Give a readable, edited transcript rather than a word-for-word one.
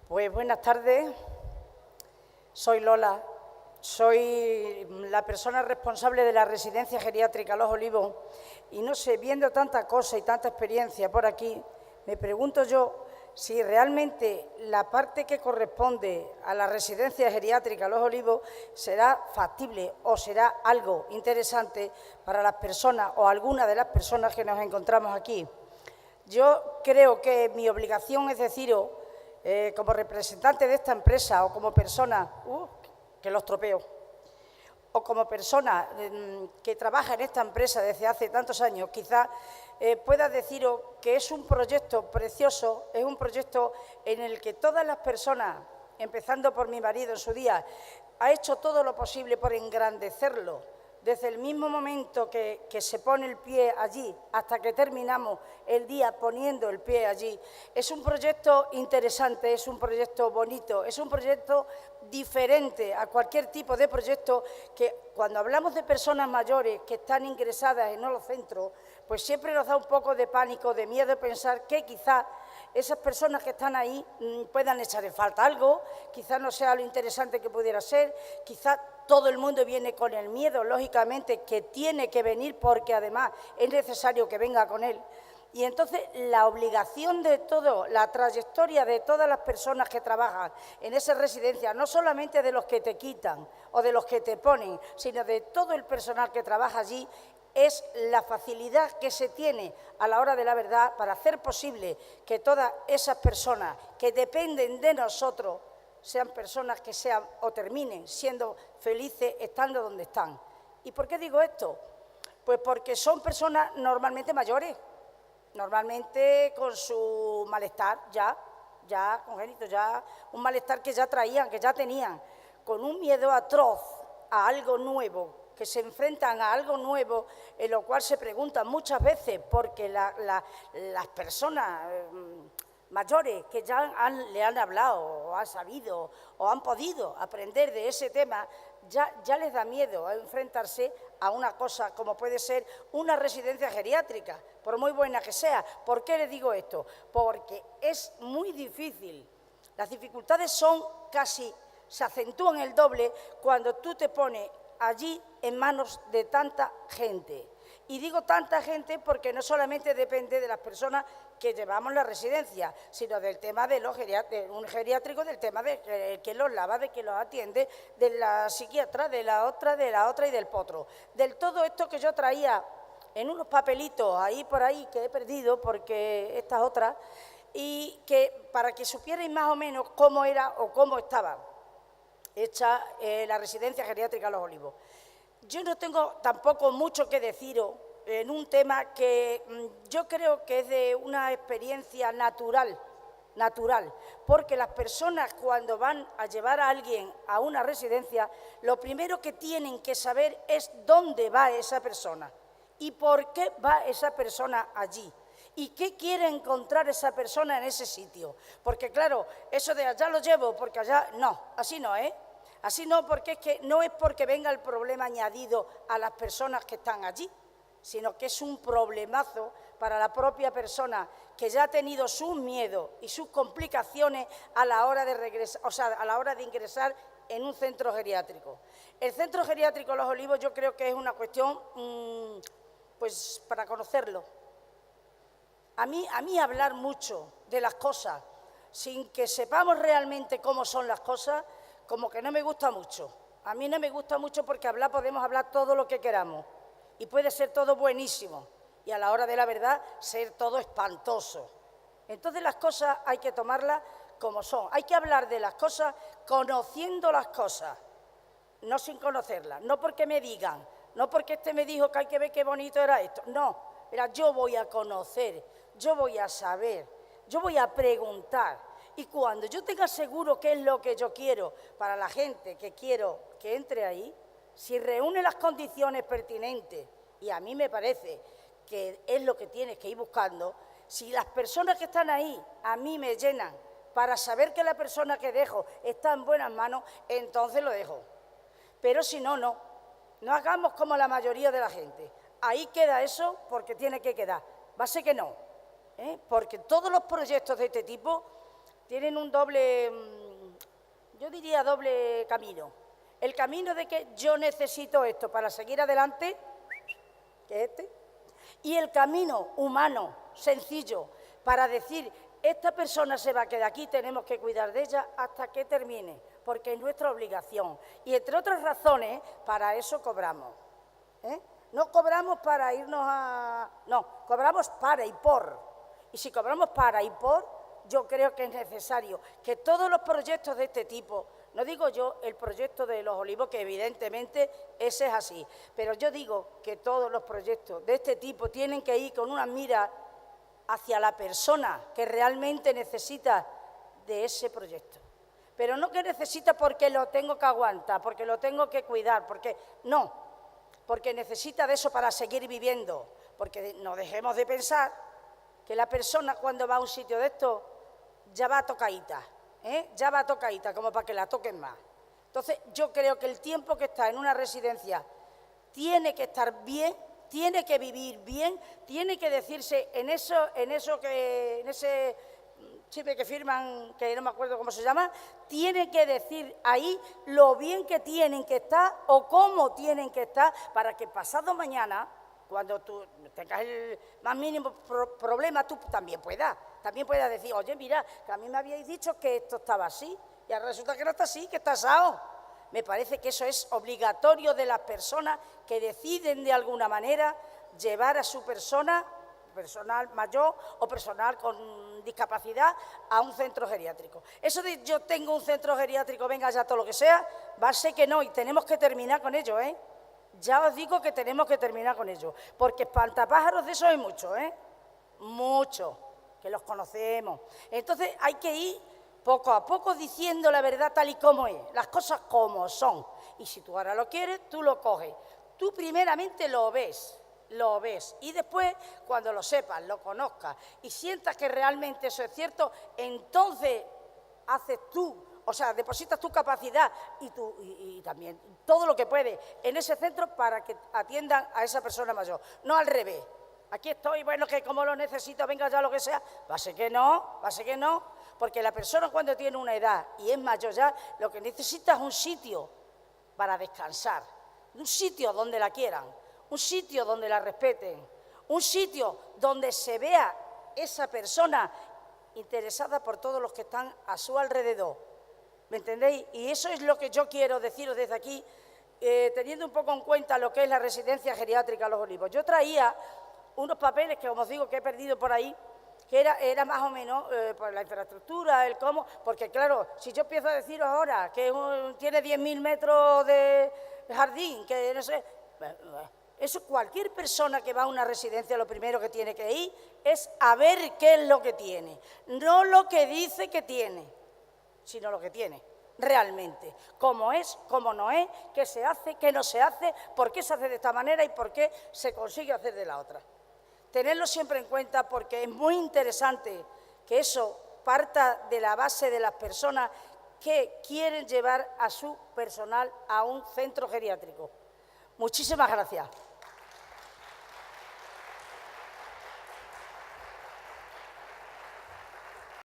Pues buenas tardes, soy Lola, soy la persona responsable de la residencia geriátrica Los Olivos y no sé, viendo tanta cosa y tanta experiencia por aquí, me pregunto yo si realmente la parte que corresponde a la residencia geriátrica Los Olivos será factible o será algo interesante para las personas o algunas de las personas que nos encontramos aquí. Yo creo que mi obligación es deciros, como representante de esta empresa o como persona, que lo estropeo, o como persona que trabaja en esta empresa desde hace tantos años, quizás pueda deciros que es un proyecto precioso, es un proyecto en el que todas las personas, empezando por mi marido en su día, ha hecho todo lo posible por engrandecerlo. Desde el mismo momento que se pone el pie allí hasta que terminamos el día poniendo el pie allí, es un proyecto interesante, es un proyecto bonito, es un proyecto diferente a cualquier tipo de proyecto que cuando hablamos de personas mayores que están ingresadas en los centros, pues siempre nos da un poco de pánico, de miedo de pensar que quizás esas personas que están ahí puedan echar en falta algo, quizás no sea lo interesante que pudiera ser, quizás todo el mundo viene con el miedo, lógicamente, que tiene que venir porque además es necesario que venga con él. Y entonces la obligación de todo, la trayectoria de todas las personas que trabajan en esa residencia, no solamente de los que te quitan o de los que te ponen, sino de todo el personal que trabaja allí, es la facilidad que se tiene a la hora de la verdad para hacer posible que todas esas personas que dependen de nosotros sean personas que sean o terminen siendo felices estando donde están. ¿Y por qué digo esto? Pues porque son personas normalmente mayores, normalmente con su malestar ya congénito, ya un malestar que ya traían, que ya tenían, con un miedo atroz a algo nuevo, que se enfrentan a algo nuevo, en lo cual se preguntan muchas veces, porque las personas mayores que ya le han hablado o han sabido o han podido aprender de ese tema, ya les da miedo enfrentarse a una cosa como puede ser una residencia geriátrica, por muy buena que sea. ¿Por qué les digo esto? Porque es muy difícil. Las dificultades se acentúan el doble cuando tú te pones allí en manos de tanta gente. Y digo tanta gente porque no solamente depende de las personas que llevamos la residencia, sino del tema de un geriátrico, del tema de que los lava, de que los atiende, de la psiquiatra, de la otra y del potro. Del todo esto que yo traía en unos papelitos ahí por ahí que he perdido porque estas otras, y que para que supierais más o menos cómo era o cómo estaba hecha la residencia geriátrica Los Olivos. Yo no tengo tampoco mucho que deciros en un tema que yo creo que es de una experiencia natural, porque las personas cuando van a llevar a alguien a una residencia, lo primero que tienen que saber es dónde va esa persona y por qué va esa persona allí. ¿Y qué quiere encontrar esa persona en ese sitio? Porque claro, eso de allá lo llevo, porque allá, no, así no, ¿eh? Así no, porque es que no es porque venga el problema añadido a las personas que están allí, sino que es un problemazo para la propia persona que ya ha tenido sus miedos y sus complicaciones a la hora de regresar, o sea, a la hora de ingresar en un centro geriátrico. El centro geriátrico Los Olivos yo creo que es una cuestión, pues para conocerlo. A mí hablar mucho de las cosas sin que sepamos realmente cómo son las cosas, como que no me gusta mucho. A mí no me gusta mucho porque podemos hablar todo lo que queramos y puede ser todo buenísimo y a la hora de la verdad ser todo espantoso. Entonces las cosas hay que tomarlas como son. Hay que hablar de las cosas conociendo las cosas, no sin conocerlas. No porque me digan, no porque este me dijo que hay que ver qué bonito era esto. No, mira, yo voy a conocer, yo voy a saber, yo voy a preguntar. Y cuando yo tenga seguro qué es lo que yo quiero para la gente que quiero que entre ahí, si reúne las condiciones pertinentes, y a mí me parece que es lo que tienes que ir buscando, si las personas que están ahí a mí me llenan para saber que la persona que dejo está en buenas manos, entonces lo dejo. Pero si no, no. No hagamos como la mayoría de la gente. Ahí queda eso porque tiene que quedar. Va a ser que no, porque todos los proyectos de este tipo tienen un doble, yo diría doble camino. El camino de que yo necesito esto para seguir adelante, que es este, y el camino humano, sencillo, para decir, esta persona se va a quedar aquí, tenemos que cuidar de ella hasta que termine, porque es nuestra obligación. Y entre otras razones, para eso cobramos. No cobramos para irnos a... No, cobramos para y por. Y si cobramos para y por, yo creo que es necesario que todos los proyectos de este tipo, no digo yo el proyecto de Los Olivos, que evidentemente ese es así, pero yo digo que todos los proyectos de este tipo tienen que ir con una mira hacia la persona que realmente necesita de ese proyecto. Pero no que necesita porque lo tengo que aguantar, porque lo tengo que cuidar, porque no, porque necesita de eso para seguir viviendo, porque no dejemos de pensar que la persona cuando va a un sitio de esto ya va tocadita, ya va tocadita, como para que la toquen más. Entonces, yo creo que el tiempo que está en una residencia tiene que estar bien, tiene que vivir bien, tiene que decirse en ese chipe que firman, que no me acuerdo cómo se llama, tiene que decir ahí lo bien que tienen que estar o cómo tienen que estar para que pasado mañana, cuando tú tengas el más mínimo problema, tú también puedas decir, oye, mira, que a mí me habíais dicho que esto estaba así y ahora resulta que no está así, que está asado. Me parece que eso es obligatorio de las personas que deciden de alguna manera llevar a su personal mayor o personal con discapacidad a un centro geriátrico. Eso de yo tengo un centro geriátrico, venga ya todo lo que sea, va a ser que no, y tenemos que terminar con ello, Ya os digo que tenemos que terminar con ello, porque espantapájaros de eso hay muchos, muchos, que los conocemos. Entonces hay que ir poco a poco diciendo la verdad tal y como es, las cosas como son. Y si tú ahora lo quieres, tú lo coges. Tú primeramente lo ves, y después, cuando lo sepas, lo conozcas y sientas que realmente eso es cierto, entonces haces tú, o sea, depositas tu capacidad y también todo lo que puedes en ese centro para que atiendan a esa persona mayor, no al revés. Aquí estoy, bueno, que como lo necesito, venga ya lo que sea, va a ser que no, porque la persona cuando tiene una edad y es mayor ya, lo que necesita es un sitio para descansar, un sitio donde la quieran, un sitio donde la respeten, un sitio donde se vea esa persona interesada por todos los que están a su alrededor. ¿Me entendéis? Y eso es lo que yo quiero deciros desde aquí, teniendo un poco en cuenta lo que es la residencia geriátrica Los Olivos. Yo traía unos papeles que, como os digo, que he perdido por ahí, que era más o menos por la infraestructura, el cómo, porque claro, si yo empiezo a deciros ahora que tiene 10.000 metros de jardín, que no sé, eso cualquier persona que va a una residencia lo primero que tiene que ir es a ver qué es lo que tiene, no lo que dice que tiene, sino lo que tiene realmente, cómo es, cómo no es, qué se hace, qué no se hace, por qué se hace de esta manera y por qué se consigue hacer de la otra. Tenerlo siempre en cuenta porque es muy interesante que eso parta de la base de las personas que quieren llevar a su personal a un centro geriátrico. Muchísimas gracias.